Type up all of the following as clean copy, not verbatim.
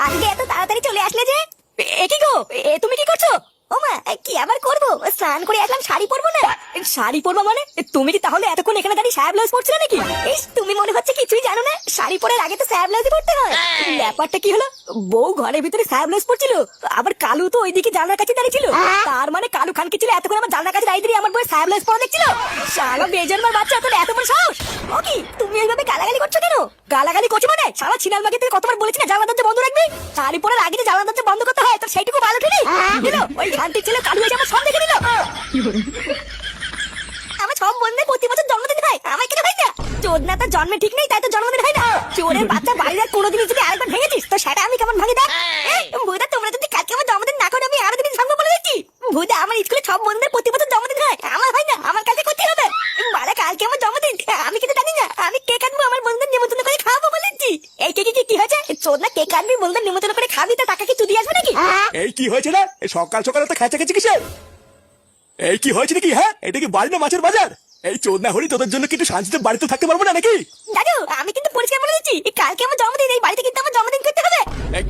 আজকে এত তাড়াতাড়ি চলে আসলে যে? এ কি গো, তুমি কি করছো? ও মা, কি আবার করবো? স্নান করে আসলাম, শাড়ি পরবো না? শাড়ি পরবো মানে? তুমি কি তাহলে এতক্ষণ এখানে দাঁড়িয়ে সায়া ব্লাউজ পরছিলে নাকি? তুমি মনে হচ্ছে কিছুই জানো না। শাড়ি পরার আগে তো সায়া ব্লাউজ পরতে হয়। ব্যাপারটা কি হলো? বউ ঘরের ভিতরে সায়া ব্লাউজ পরছিল, আবার কালু তো ওইদিকে জানলার কাছে দাঁড়িয়ে ছিল। তার মানে কালু খান কি ছিল এতক্ষণ আমার জানলার কাছে দাঁড়িয়ে আমার বউ সায়া ব্লাউজ পরা দেখছিল? শালা বেজন্মার বাচ্চা, তোর এত বড় সাহস! ও কি, তুমি এইভাবে গালাগালি করছো কেন? গালাগালি করছো মানে? শালা ছিনাল মাকে তুই কতবার বলেছি না জানলা দরজা বন্ধ রাখবি? শাড়ি পরার আগে যে জানলা দরজা বন্ধ করতে হয়, তোর সেইটুকু ভালো ঠেলি দিল। ওই শান্তির ছেলে কালু এসে আমার সব দেখে নিল। আমার সব বন্ধে প্রতি বছর জন্মদিন হয়, আমার কেন হয় না? চোদনা তো জন্মে ঠিক নেই, তাই তো জন্মদিন হয় না। চোরের বাচ্চা, বাড়ির আর কোনোদিনই যদি আরেকবার ভেঙেছিস তো সেটা আমি কেমন ভাঙি দেখ। ভুদা, তোমরা যদি কালকে আমার জন্মদিন না করো আমি আরো দিন ভাঙবো বলে দিচ্ছি। ভুদা, আমার স্কুলে সব বন্ধের প্রতি বছর জন্মদিন হয়, আমার হয় না, আমার কালকে করতে হবে। মারা, কালকে আমার জন্মদিন, আমি কিন্তু জানি না। আমি কেক কাটবো, আমার বন্ধুদের নিমন্ত্রণ করে খাওয়াবো বলে দিচ্ছি। এই কেকে কি হয়েছে? চোদনা, কেক কাটবি, বন্ধুদের নিমন্ত্রণ করে খাবি, তা টাকা কি তুই দিয়ে আসবে নাকি? এই কি হয়েছে না? সকাল সকাল তো খেঁচাখেচি কিসের? এই কি হয়েছে নাকি? হ্যাঁ, এটা কি বাড়ি না মাছের বাজার? এই চোদনা হরি, তোদের জন্য কি একটু শান্তিতে বাড়িতে থাকতে পারবো না নাকি? দাদু, আমি কিন্তু পরিষ্কার বলে দিচ্ছি, কালকে আমার জন্মদিন, এই বাড়িতে কিন্তু আমার জন্মদিন করতে হবে।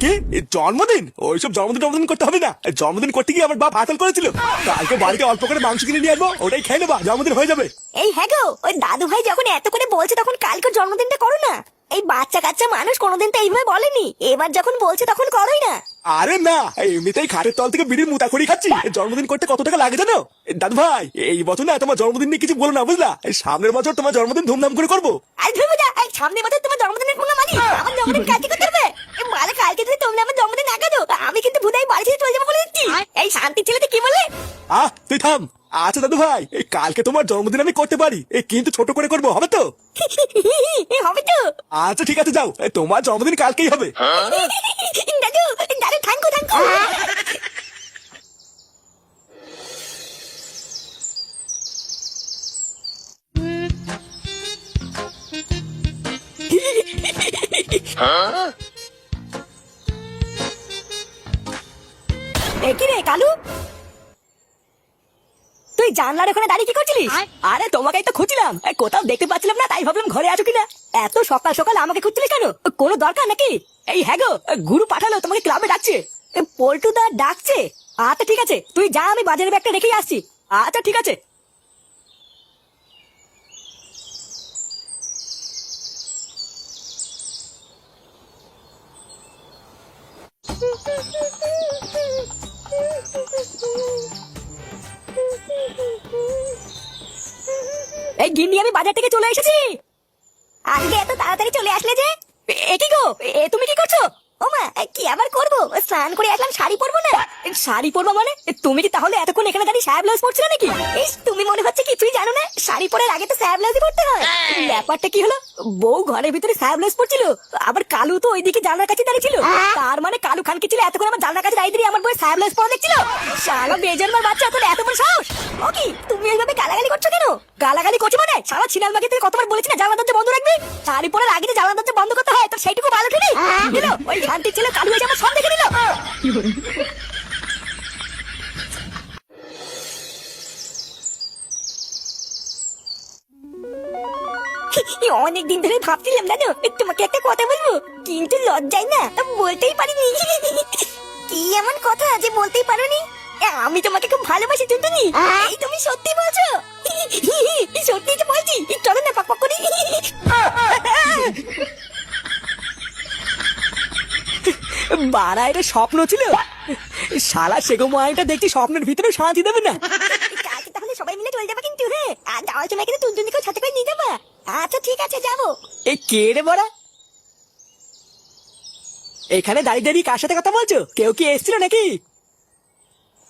কি জন্মদিন? ওইসব জন্মদিন করতে হবে না। জন্মদিন করতে গিয়ে আমার বাপ হাতল করেছিল। কালকে বাড়িতে অল্প করে মাংস কিনে নিয়ে আসবো, ওটাই খেয়ে নেবা, জন্মদিন হয়ে যাবে। এই হ্যাঁ গো, ওই দাদু ভাই যখন এত করে বলছে তখন কালকে জন্মদিনটা করো না। এই বাচ্চা কাচ্চা মানুষ কোনোদিন তো এইভাবে বলেনি, এবার যখন বলছে তখন করোই না। আরে না, এমনিতেই খাটের তল থেকে বিড়ির মুতা করি খাচ্ছি। জন্মদিন করতে কত টাকা লাগে জানো? দাদু ভাই, এই বছর না তোমার জন্মদিন নিয়ে কিছু বলো না, বুঝলা? সামনের বছর তোমার জন্মদিন ধুমধাম করে করবো। আরে ধুর বুঝা, এই সামনে বছর তোমার জন্মদিনের কোনো মানি? আমার জন্মদিন কালকে করতে হবে। মানে কালকে যদি তোমরা আমার জন্মদিন না করো, আমি কিন্তু ভুদাই বাড়ি থেকে চলে যাবো বলে দিচ্ছি। এই শান্তি ছেলেতে কি বলে? তুই থাম। আচ্ছা দাদু ভাই, এই কালকে তোমার জন্মদিন আমি করতে পারি, কিন্তু ছোট করে করবো, হবে তো? হবে তো। আচ্ছা ঠিক আছে, যাও, তোমার জন্মদিন কালকেই হবে। দাদু, দাদু থ্যাংকু থ্যাংকু। কি রে কালু, তুই জানলার ওখানে দাঁড়িয়ে কি করছিলিস? আরে তোমাকেই তো খুঁজছিলাম, কোথাও দেখতে পাচ্ছিলাম না, তাই ভাবলাম ঘরে আছো কিনা। এত সকাল সকাল আমাকে খুঁজছিলি কেন? কোনো দরকার নাকি? এই হ্যাঁ গো, গুরু পাঠালো, তোমাকে ক্লাবে ডাকছে। পল্টুদা ডাকছে? আচ্ছা ঠিক আছে, তুই যা, আমি বাজারে ব্যাগটা রেখেই আসছি। আচ্ছা ঠিক আছে। এই গিন্নি, আমি বাজার থেকে চলে এসেছি। আজকে এত তাড়াতাড়ি চলে আসলে যে? এ কি গো, তুমি কি করছো? ও মা, কি আবার করবো? স্নান করে আসলাম, শাড়ি পরবো না? শাড়ি পরবো মানে? তুমি কি তাহলে এতক্ষণ এখানে দাঁড়িয়ে সায়া ব্লাউজ পরছিলে নাকি? তুমি মনে হচ্ছে কিছুই জানো না। শাড়ি পরার আগে তো সায়া ব্লাউজ পরতে হয়। ব্যাপারটা কি হলো? বউ ঘরের ভিতরে সায়া ব্লাউজ পরছিল, আবার কালু তো ওইদিকে জানলার কাছে দাঁড়িয়ে ছিল। তার মানে কালু খান কি ছিল এতক্ষণ আমার জানলার কাছে দাঁড়িয়ে আমার বউ সায়া ব্লাউজ পরা দেখছিল? শালা বেজন্মার বাচ্চা, তোর এত বড় সাহস! ও কি, তুমি এইভাবে গালাগালি করছো কেন? গালাগালি করছো মানে? শালা ছিনাল মাকে তুই কতবার বলেছি না জানলা দরজা বন্ধ রাখবি? শাড়ি পরার আগে যে জানলা দরজা বন্ধ করতে হয়, তোর সেইটুকু ভালো ঠেলি দিল। ওই শান্তির ছেলে কালু এসে আমার সব দেখে নিল। অনেকদিন ধরে ভাবছিলাম জানো, তোমাকে একটা কথা বলবো, কিন্তু লজ্জায় না বলতেই পারিনি। কি এমন কথা যে বলতেই পারোনি? আমি তোমাকে খুব ভালোবাসি টুনটুনি। এই তুমি সত্যি বলছো? সত্যি তো বলছি, চলো না পাক পাক করি। বাড়া, এটা স্বপ্ন ছিল? শালা সেগো মাইটা দেখছি স্বপ্নের ভিতরে শান্তি দেবে না। কালকে তাহলে সবাই মিলে চলে যাবা কিন্তু, হ্যাঁ? আর যাওয়ার সময় কিন্তু টুনটুনিকেও সাথে করে নিয়ে যাবা। আচ্ছা ঠিক আছে, যাবো। এ কে রে বড়া? এখানে দাঁড়িয়ে দাঁড়িয়ে কার সাথে কথা বলছো? কেউ কি এসেছিল নাকি?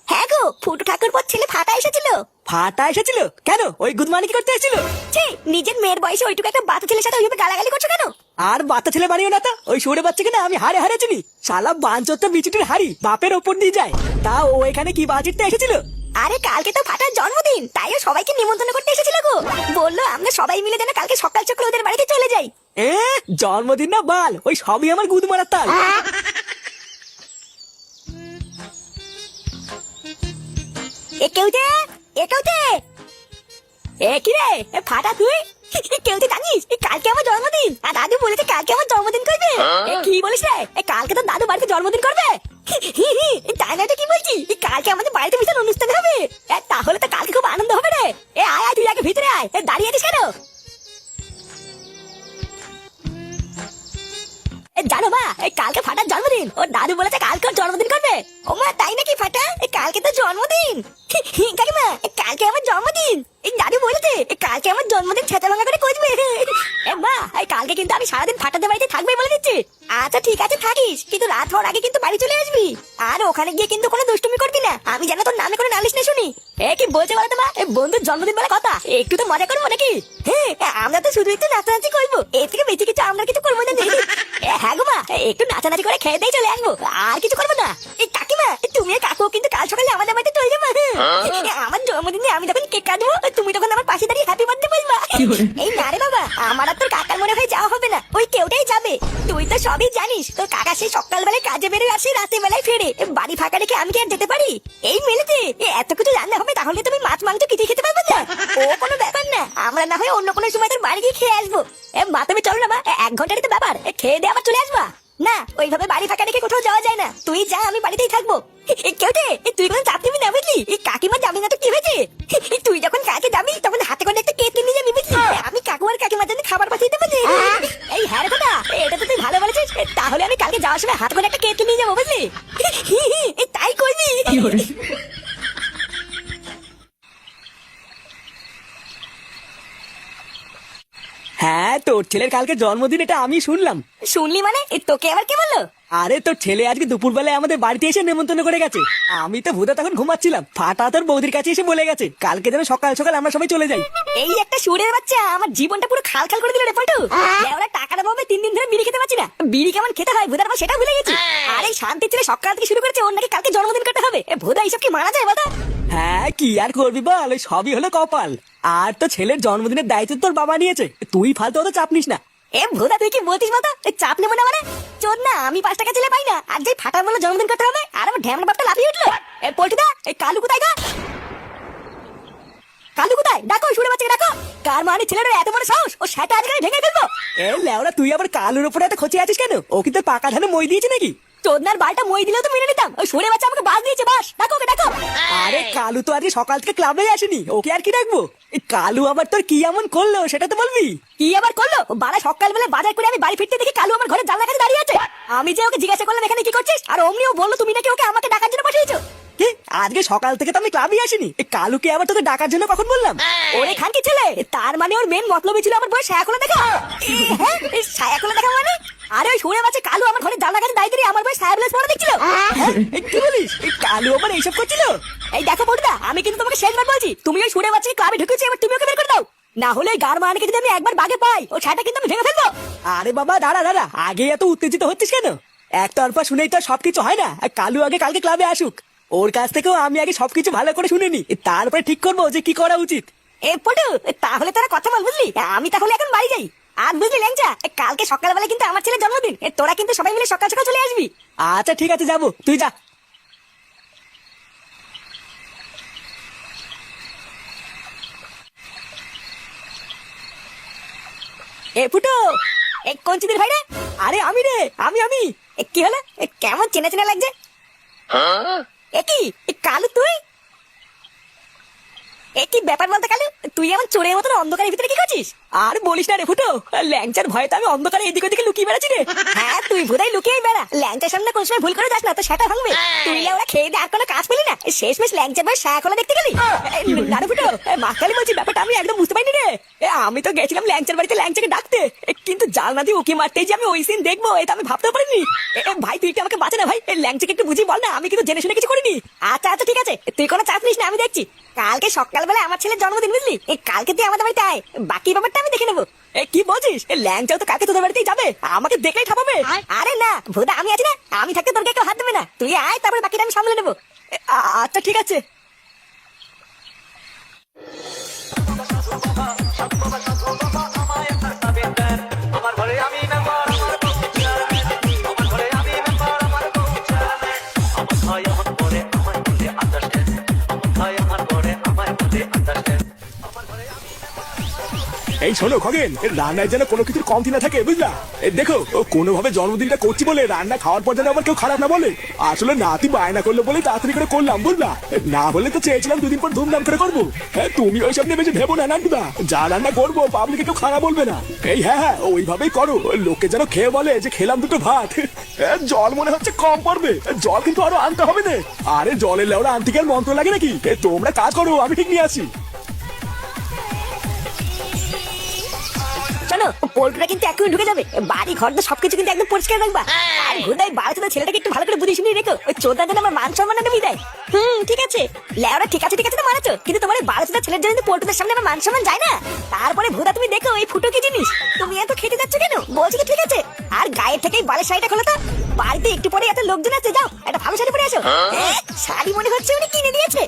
হ্যাঁ গো, ফুটু ঠাকুর পর ছেলে ফাটা এসেছিল। ফাটা এসেছিল কেন? ওই গুদমানি কি করতে এসেছিল? ছি, নিজের মেয়ের বয়সে ওইটুকু একটা বাচ্চা ছেলের সাথে ওইভাবে গালাগালি করছো কেন? আর বাচ্চা ছেলে বানিও না তো, ওই সরে বাচ্চাকে না আমি হারে হারে চিনি। শালা বাঞ্চোরটা বিচুটির হাড়ি বাপের ওপর দিয়ে যায়, তা ও এখানে কি বাজিটটা এসেছিল? আরে কালকে তো ফাটার জন্মদিন, তাইও সবাইকে নিমন্ত্রণ করতে এসেছিল গো। বললো আমরা সবাই মিলে যেন কালকে সকাল সকাল ওদের বাড়িতে চলে যাই। জন্মদিন না বাল, ওই সবই আমার গুদ মারার তাল। এ কেউতে, এ কেউতে, এ কি রে, ফাটা তুই? কেউ তুই জানিস কালকে আমার জন্মদিন, আর দাদু বলেছে কালকে আমার জন্মদিন করবে। কি বলিস রে, কালকে তো দাদু বাড়িতে জন্মদিন করবে? তাই না, কি বলছি, কালকে আমাদের বাড়িতে বিশাল অনুষ্ঠান হবে। তাহলে তো কালকে খুব আনন্দ হবে রে। আয় আয়, তুই আগে ভিতরে আয়, দাঁড়িয়ে আছিস কেন? জানো মা, কালকে ফাটার জন্মদিন, ওর দাদু বলেছে কালকে ওর জন্মদিন করবে। ও মা, তাই নাকি ফাটা? কালকে তো জন্মদিন। কাকিমা, কালকে আমার জন্মদিন, দাদু বলেছে কালকে আমার জন্মদিন ছেঁচা ভাঙা করে করবে। মা, কালকে কিন্তু আমি সারাদিন ফাটাতে বাড়িতে থাকবে বলে দিচ্ছি। আচ্ছা ঠিক আছে থাকিস, কিন্তু রাত হওয়ার আগে কিন্তু বাড়ি চলে আসবি। আর ওখানে গিয়ে কিন্তু কোনো দুষ্টুমি করবি না, আমি যেন তোর নামে কোনো নালিশ না শুনি। কি বলছে বলো তো মা, বন্ধুর জন্মদিন বলে কথা, একটু তো মজা করবো নাকি? হ্যাঁ, আমরা তো শুধু একটু নাচানাচি করবো, এর থেকে বেশি কিছু আমরা কিছু করবো না। হ্যাঁ গো মা, একটু নাচানাচি করে খেয়ে দিয়ে চলে আসবো, আর কিছু করবো না। কাকিমা, তুমি আর কাকু কিন্তু কাল সকালে আমাদের বাড়িতে চলে যাবো। আমার জন্মদিনে আমি যখন কেক কাটবো, তুমি তখন আমার পাশে দাঁড়িয়ে হ্যাপি বার্থডে বলবা। এই না রে বাবা, আমার আর তোর কাকার মনে হয় যাওয়া হবে না, ওই কেউটাই যাবে। তুই তো সবই জানিস, তোর কাকা সেই সকালবেলায় কাজে বেরোয় আসে, রাতের বেলায় ফেরে। বাড়ি ফাঁকা রেখে আমি কি আর যেতে পারি? এই মেলেতে এত কিছু রান্না হবে, তাহলে তুমি মাছ মাংস কিছু খেতে পারবে না? ও কোনো ব্যাপার না, আমরা না হয় অন্য কোনো সময় তোর বাড়ি গিয়ে খেয়ে আসবো। মা তুমি চলো না মা, 1 ঘন্টারই তো ব্যাপার, খেয়ে দিয়ে আবার চলে আসবা। না, ওইভাবে বাড়ি ফাঁকা রেখে কোথাও যাওয়া যায় না, তুই যা, আমি বাড়িতেই থাকবো। কেউটে, তুই কোনো চাপ নিবি না বুঝলি? কাকিমা যাবি না তো কি হয়েছে? তুই যখন কাকে যাবি তখন হাতে করে একটা কেটে নিয়ে যাবি বুঝলি? আমি কাকু আর কাকিমার জন্য খাবার পাঠিয়ে দেবো। এই হ্যাঁ রে কথা, এটা তো তুই ভালো বলেছিস। তাহলে আমি কালকে যাওয়ার সময় হাত করে একটা কেটে নিয়ে যাবো বুঝলি? তাই করবি। হ্যাঁ, তোর ছেলের কালকে জন্মদিন, এটা আমি শুনলাম। শুনলি মানে? তোকে আবার কে বললো? আরে তোর ছেলে আজকে দুপুরবেলায় আমাদের বাড়িতে এসে নেমন্তন্ন করে গেছে। আমি তো ভূতা তখন ঘুমাচ্ছিলাম, ফাটা তোর বৌদির কাছে এসে বলে গেছে কালকে যেন সকাল সকাল আমরা সবাই চলে যাই। এই একটা সুরের বাচ্চা আমার জীবনটা পুরো খাল খাল করে দিল রে পল্টু। ওরা টাকার অভাবে 3 দিন ধরে বিড়ি খেতে পারছি না, বিড়ি কেমন খেতে হয় ভূতার সেটা ভুলে গেছি। আর এই শান্তির ছেলে সকাল থেকে শুরু করেছে ওর নাকি কালকে জন্মদিন করতে হবে। ভূতা এইসব কি মানা যায় বলো? হ্যাঁ, কি আর করবি বল, ওই সবই হলো কপাল। আর তো ছেলের জন্মদিনের দায়িত্ব তোর বাবা নিয়েছে, তুই ফালতু অত চাপ নিস না। ভোদা তুই কি বলতিস বলতো? চাপ নেবো না মানে? চোদ না, আমি 5 টাকা ছেলে পাই না, আর যে ফাটার বলে জন্মদিন করতে হবে, আর আমার ঢ্যামনা বাপটা লাফিয়ে উঠলো। পল্টুদা, এই কালু কোথায় গা? কালু কোথায়? ডাকো, শুনে বাচ্চাকে ডাকো। কার মানে ছেলেটা এত বড় সাহস, ও সেটা আজকে ভেঙে ফেলবো। লেওরা, তুই আবার কালুর উপরে এত খোঁচে আছিস কেন? ও কি তোর পাকা ধানে মই দিয়েছে নাকি? চোদনার বালটা মই দিলেও তো মেনে নিতাম, ওই শুনে বাচ্চা আমাকে বাস দিয়েছে, বাস। ডাকো ওকে, ডাকো। আরে কালু তো আজকে সকাল থেকে ক্লাবে আসেনি, ওকে আর কি ডাকবো? এই কালু আবার তোর কি এমন করলো সেটা তো বলবি। কি আবার করলো? বাড়া সকালবেলা বাজার করে আমি বাড়ি ফিরতে দেখি কালু আমার ঘরে জানলা কাছে দাঁড়িয়ে আছে। আমি যে ওকে জিজ্ঞাসা করলাম এখানে কি করছিস, আর অমনিও বললো তুমি নাকি ওকে আমাকে ডাকার জন্য পাঠিয়েছো। কি, আজকে সকাল থেকে তো আমি ক্লাবে আসিনি, এই কালুকে আবার তোকে ডাকার জন্য কখন বললাম? ওরে খানকি ছেলে, তার মানে ওর মেন মতলবই ছিল আমার বয়স ছায়া খোলা দেখা। হ্যাঁ, ছায়া খোলা দেখা মানে? আরে ওই শুনে বাচ্চা কালু আমার ঘরে জানলা কাছে দাঁড়িয়ে আমার বয়স ছায়া ব্লেস পড়া দেখছিল। কি বলিস, এই কালু আবার এইসব করছিল? এই দেখো বড়দা, আমি কিন্তু তোমাকে শেষবার বলছি, তুমি ওই শুনে বাচ্চাকে ক্লাবে ঢুকেছো, এবার তুমি ওকে বের করে দাও, না হলে গার মানেকে যদি আমি একবার বাগে পাই, ও ছায়াটা কিন্তু আমি ভেঙে ফেলবো। আরে বাবা দাঁড়া দাঁড়া, আগে এত উত্তেজিত হচ্ছিস কেন? একতরফা শুনেই তো সবকিছু হয় না। কালু আগে কালকে ক্লাবে আসুক, ওর কাছ থেকেও আমি আগে সবকিছু ভালো করে শুনে নি, তারপরে ঠিক করবো যে কি করা উচিত। পটু, তাহলে তোরা কথা বল বুঝলি, আমি তাহলে এখন বাড়ি যাই। আর বুঝলি ল্যাংচা, কালকে সকালবেলা কিন্তু আমার ছেলের জন্মদিন, তোরা কিন্তু সবাই মিলে সকাল সকাল চলে আসবি। আচ্ছা ঠিক আছে, যাবো, তুই যা। ফুটো, কোন চিদির ভাই রে? আরে আমি রে, আমি। কি হলো? কেমন চেনা চেনা লাগছে? কি কালু তুই? কি ব্যাপার বলতে কালু, তুই এমন চোরের মতন অন্ধকারের ভিতরে কি করছিস? আর বলিস না রে ফুটো, ল্যাংচার ভয়ে তো আমি অন্ধকারে এদিক ওদিকে লুকিয়ে বেড়াচ্ছি রে। হ্যাঁ, তুই ভুদাই লুকিয়েই বেড়া, ল্যাংচার সামনে কোন সময় ভুল করে যাস না তো সেটা ভাঙবে। তুই ওরা খেয়ে দিয়ে আর কোনো কাজ পেলি না, শেষমেশ ল্যাংচার ভাই ছায়া খোলা দেখতে গেলি। না রে ফুটো, মাকালি বলছি, ব্যাপারটা আমি একদম বুঝতে পারিনি রে। আমি তো গেছিলাম ল্যাংচার বাড়িতে ল্যাংচাকে ডাকতে, কিন্তু জানলা দিয়ে ওকে মারতেই যে আমি ওই সিন দেখবো এটা আমি ভাবতেও পারিনি। ভাই তুই একটু আমাকে বাঁচা না ভাই, ল্যাংচাকে একটু বুঝিয়ে বল না, আমি কিন্তু জেনে শুনে কিছু করিনি। আচ্ছা আচ্ছা ঠিক আছে, তুই কোনো চাপ নিস না, আমি দেখছি। কালকে সকালবেলা আমার ছেলের জন্মদিন বুঝলি, কালকে তুই আমাদের বাড়িতে আয়, বাকি ব্যাপারটা আমি দেখে নেবো। কি বলছিস? ল্যাংচাও তো কাকে তোদের বাড়িতেই যাবে, আমাকে দেখলেই ঠাপাবে। আরে না ভোদা, আমি আছি না, আমি থাকতে তোর কেউ হাত দেবে না, তুই আয়, তারপরে বাকিটা আমি সামলে নেবো। আচ্ছা ঠিক আছে। এই শোনো খগেন, রান্নায় যেন কোনো কিছুর কমতি না থাকে, বুঝলা? দেখো, কোনোভাবে জন্মদিনটা করছি বলে রান্না খাওয়ার পর যেন আবার কেউ খারাপ না বলে। আসলে নাতি বায়না করলো বলে তাড়াতাড়ি করে করলাম, বুঝলা? না হলে তো চেয়েছিলাম দুদিন পর ধুমধাম করে করবো। তুমি ওইসব নিয়ে বেশি ভেবো না নান্টুদা, যা রান্না করবো পাবলিকে কেউ খারাপ বলবে না। এই হ্যাঁ, ওইভাবেই করো, লোকে যেন খেয়ে বলে যে খেলাম দুটো ভাত। জল মনে হচ্ছে কম পড়বে, জল কিন্তু আরো আনতে হবে না। আরে জলের লেওড়া আনতে কি আর মন্ত্র লাগে নাকি? তোমরা কাজ করো, আমি ঠিক নিয়ে আসি। শোনো, পোল্ট্রিটা কিন্তু এক্ষুনি ঢুকে যাবে, বাড়ি ঘর তো সবকিছু কিন্তু একদম পরিষ্কার রাখবা। আর ঘুরদাই বারোটা ছেলেটাকে একটু ভালো করে বুঝিয়ে শুনিয়ে রেখো, ওই চোদ্দা যেন আমার মান সম্মান না দেয়। ঠিক আছে লেওরা, ঠিক আছে তো মানাচ্ছ, কিন্তু তোমার বারোটা ছেলের জন্য পোল্ট্রিদের সামনে আমার মান সম্মান যায় না। তারপরে ভুদা তুমি দেখো এই ফুটো কি জিনিস, তুমি এত খেতে যাচ্ছ কেন? বলছি ঠিক আছে, আর গায়ের থেকেই বালের শাড়িটা খোলো তো। বাড়িতে একটু পরে এত লোকজন আছে, যাও একটা ভালো শাড়ি পরে আসো। শাড়ি মনে হচ্ছে উনি কিনে দিয়েছে।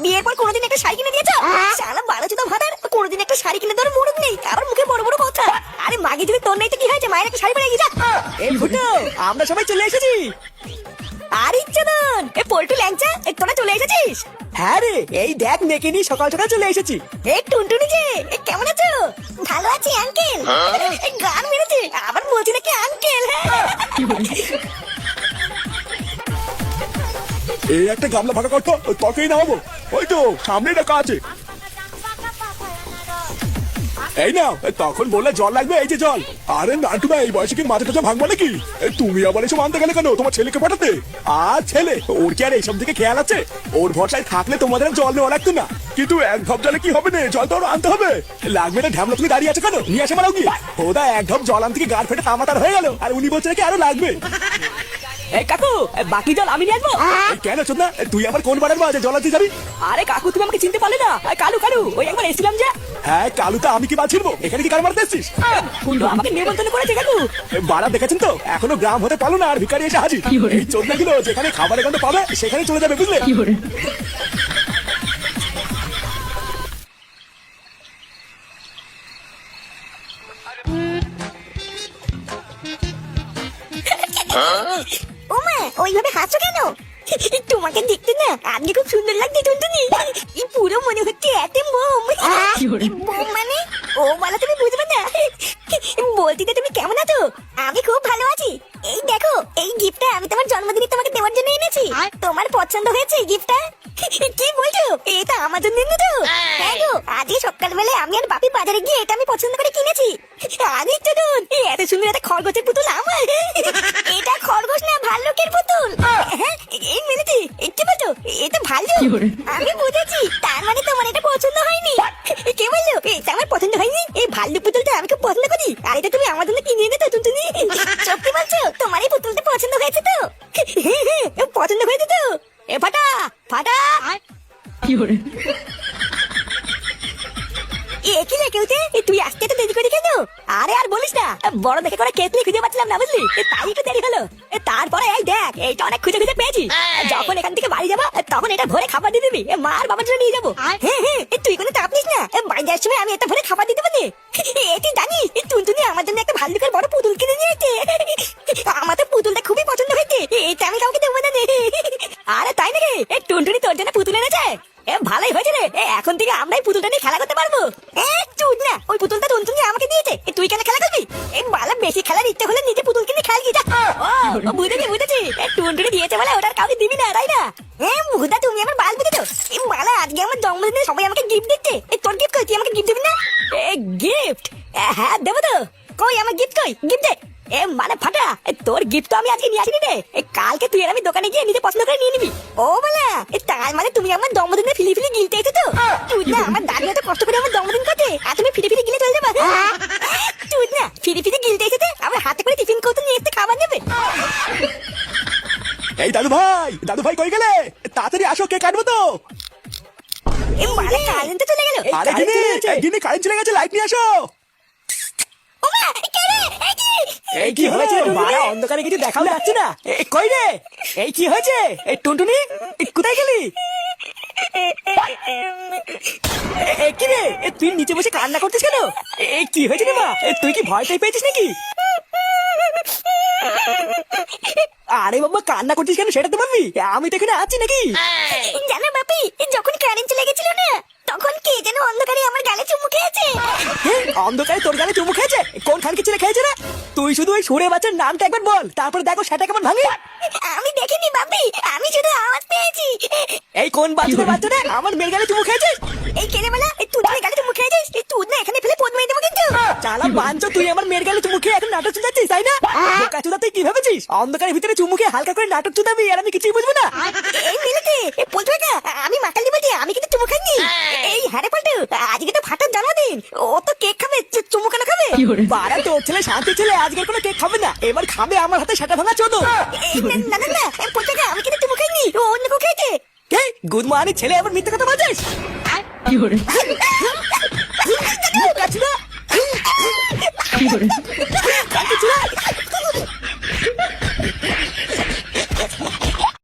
বিয়ের পর কোনোদিন একটা শাড়ি কিনে দিয়েছো? শালা বারোচোদা ভাতার, কোনোদিন একটা শাড়ি কিনে দেওয়ার মুরুদ নেই, আবার মুখে বড় বড় কথা। আরে মাগে যদি তোর নেই তো কি হয়েছে, মায়ের একটা শাড়ি পরে গিয়ে যা। এই ফুটো, আমরা সবাই চলে এসেছি। আর ইচ্ছাদন এ পল্টু ল্যাংচা, তোরা চলে এসেছিস? হ্যাঁ রে, এই দেখ মেকে নিয়ে সকাল সকাল চলে এসেছি। এ টুনটুনি যে, কেমন আছো? ভালো আছি আঙ্কেল। গান মেরেছে আবার বলছি নাকি আঙ্কেল। এই একটা গামলা ফাঁকা করতো, তকেই নামাবো। ওই তো সামনে রাখা আছে। এই নাও, তখন বললে জল লাগবে, এই যে জল। আরে নান্টুদা, এই বয়সে কি মাথা টাথা ভাঙবো নাকি? তুমি আবার এসব আনতে গেলে কেন? তোমার ছেলেকে পাঠাতে। আর ছেলে, ওর কি আর এইসব দিকে খেয়াল আছে? ওর ভরসায় থাকলে তোমাদের জল নেওয়া লাগতো না। কিন্তু এক ঢপ জলে কি হবে না, জল তো আরো আনতে হবে। লাগবে না ঢ্যামলা, তুমি দাঁড়িয়ে আছে কেন? নিয়ে আসে মারাও গিয়ে। ওদা এক ঢপ জল আনতে কি গাড় ফেটে তামাতার হয়ে গেল, আর উনি বলছে নাকি আরো লাগবে। এই কাকু, বাকি জল আমি নিয়ে আসবো। কেন চোদনা, তুই আবার কোন বারের বাজে জল আনতে যাবি? আরে কাকু, তুমি আমাকে চিনতে পারলে না? কালু কালু, ওই একবার এসেছিলাম যে। হ্যাঁ কালুটা, আমি কি বাছিলবো? এখানে কি কার মারতে এসছিস? ফুটো আমাকে নিমন্ত্রণ করেছে কাকু। বাড়া দেখেছেন তো, এখনো গ্রাম হতে পারলো না আর ভিখারি এসে হাজির। এই চোদনা গুলো যেখানে খাবারের গন্ধ পাবে সেখানে চলে যাবে, বুঝলে? ওমা, ওইভাবে হাসছো কেন? তোমাকে দেখতে না আজকে খুব সুন্দর লাগছে টুনটুনি। পুরো মনে হচ্ছে এতে বোম। বোম মানে? ও বলা তুমি বুঝবে না। বলছি তো তুমি কেমন আছো? আমি খুব ভালো আছি। এই দেখো, এই গিফটটা আমি তোমার জন্মদিনে তোমাকে দেওয়ার জন্য এনেছি। তোমার পছন্দ হয়েছে এই গিফটটা? কি বলছো? এটা আমার জন্য এনেছো? হ্যাঁ গো, আজকে সকালবেলায় আমি আর বাপি বাজারে গিয়ে এটা আমি পছন্দ করে কিনেছি। আরে চলুন, এত সুন্দর একটা খরগোশের পুতুল আমার। এটা খরগোশ না, ভাল্লুকের পুতুল। হ্যাঁ, এই মেরেছি। কি বলছো? এটা ভাল্লুক? আমি বুঝেছি, তার মানে তোমার এটা পছন্দ হয়নি। কে বললো এটা আমার পছন্দ হয়নি? এই ভাল্লুক পুতুলটা আমি খুব পছন্দ করি, আর এটা তুমি আমার জন্য কিনে এনেছো টুনটুনি। সত্যি বলছো? তোমার এই পুতুলটা পছন্দ হয়েছে তো? হ্যাঁ, পছন্দ হয়েছে তো? এ ফাটা ফাটা, কি রে কেউতে, তুই আসতে তো দেরি করে কেন? আরে আর বলিস না, বড় দেখে করে কেতলি খুঁজে পাচ্ছিলাম না, বুঝলি? তাই একটু দেরি হলো। তারপরে এই দেখ, এইটা অনেক খুঁজে খুঁজে পেয়েছি। যখন এখান থেকে বাড়ি যাবো তখন এটা ভরে খাবার দিয়ে দিবি, মা আর বাবার জন্য নিয়ে যাবো। হ্যাঁ হ্যাঁ, তুই কোনো চাপ নিস না, বাড়ি যাওয়ার সময় আমি এটা ভরে খাবার দিয়ে দেবো। তুই জানিস টুনটুনি আমার জন্য একটা ভাল্লুকের বড় পুতুল কিনে নিয়েছে। আমার তো পুতুলটা খুবই পছন্দ হয়েছে, এটা আমি কাউকে দেবো না। আরে তাই নাকি? টুনটুনি তোর জন্য পুতুল এনেছে? ভালোই হয়েছে রে, এখন থেকে আমরাই পুতুলটা নিয়ে খেলা করতে পারবো। চুদ না, ওই পুতুলটা টুনটুনি আমাকে দিয়েছে, তুই কেন খেলা করবি? বালা বেশি খেলার ইচ্ছে হলে নিজে পুতুল কিনে খেলবি। বুঝেছি, টুনটুনি দিয়েছে বলে ওটার কাউকে দিবি না, তাই না? বুধা তুমি আমার বাল বুঝেছো। বালা আজকে আমার জন্মদিনে সবাই আমাকে গিফট দিচ্ছে, তোর গিফট কই? তুই আমাকে গিফট দিবি না? গিফট? হ্যাঁ দেবো তো। কই আমার গিফট কই? গিফট দে। মানে ফাটা, তোর গিফট তো আমি আজকে নিয়ে আসিনি রে, কালকে তুই আর আমি দোকানে গিয়ে নিজে পছন্দ করে নিয়ে নিবি। ও বলা, তার মানে তুমি আমার জন্মদিনে ফিলি ফিলি গিলতে এসেছো তো? তুই না, আমার দাদু এত কষ্ট করে আমার জন্মদিন করতে, আর তুমি ফিরে ফিরে গিলে চলে যাবে? তুই না ফিরে ফিরে গিলতে এসেছে, আমার হাতে করে টিফিন করতে নিয়ে এসে খাবার নেবে। এই দাদু ভাই কই গেলে? তাড়াতাড়ি আসো, কে কাটবো তো। মানে কারেন্ট চলে গেল। আরে গিনি কারেন্ট চলে গেছে, লাইট নিয়ে আসো। এই কি হয়েছে? বাড়া অন্ধকারে কিছু দেখাও যাচ্ছে না। কই রে, এই কি হয়েছে? এই টুনটুনি কোথায় গেলি? কি রে, তুই নিচে বসে কান্না করছিস কেন? কি হয়েছে রে মা? তুই কি ভয়টাই পেয়েছিস নাকি? আরে বাবা, কান্না করছিস কেন সেটা তো ভাববি, আমি তো এখানে আছি নাকি? জানো বাপি, যখন কারেন্ট চলে গেছিল না, তখন কে যেন অন্ধকারে আমার গালে চুমু খেয়েছে। অন্ধকারে তোর গালে চুমু খেয়েছে? কোন খানকে ছেলে খেয়েছে রে? তুই শুধু ওই সুরে বাচ্চার নামটা একবার বল, তারপর দেখো সেটা কেমন ভাঙে। আমি দেখিনি বাপি, আমি শুধু আওয়াজ পেয়েছি। এই কোন বাচ্চাটা আমার মেয়ের গালে চুমু খেয়েছে? এই কেনে বলা, তুই না গালে চুমু খেয়েছিস, তুই না এখানে ফেলে পদ মেরে দেবো কিন্তু। চালা বাঞ্চো, তুই আমার মেয়ের গালে চুমু খেয়ে এখন নাটক চুদাচ্ছিস তাই না? বোকা চুদা তুই কি ভেবেছিস অন্ধকারের ভিতরে চুমু খেয়ে হালকা করে নাটক চুদাবি আর আমি কিছুই বুঝবো না? এই মিলেতে বলতো না, আমি মাকালি বলছি, আমি কিন্তু চুমু খাইনি। এই হ্যারে পল্টু, আজকে তো ফাটার জন্মদিন, ও তো কেক খাবে, চুমু কেন খাবে? বাড়া তোর ছেলে শান্তি ছেলে আজকের কোনো কেক খাবে না, এবার খাবে আমার হাতে সেটা ভাঙা চোদো। না না না, বলতো না, আমি কিন্তু চুমু খাইনি, ও অন্য কেউ খেয়েছে। কে গুড মর্নিং ছেলে, আবার মিথ্যে কথা বলছিস? বোকা চুদা।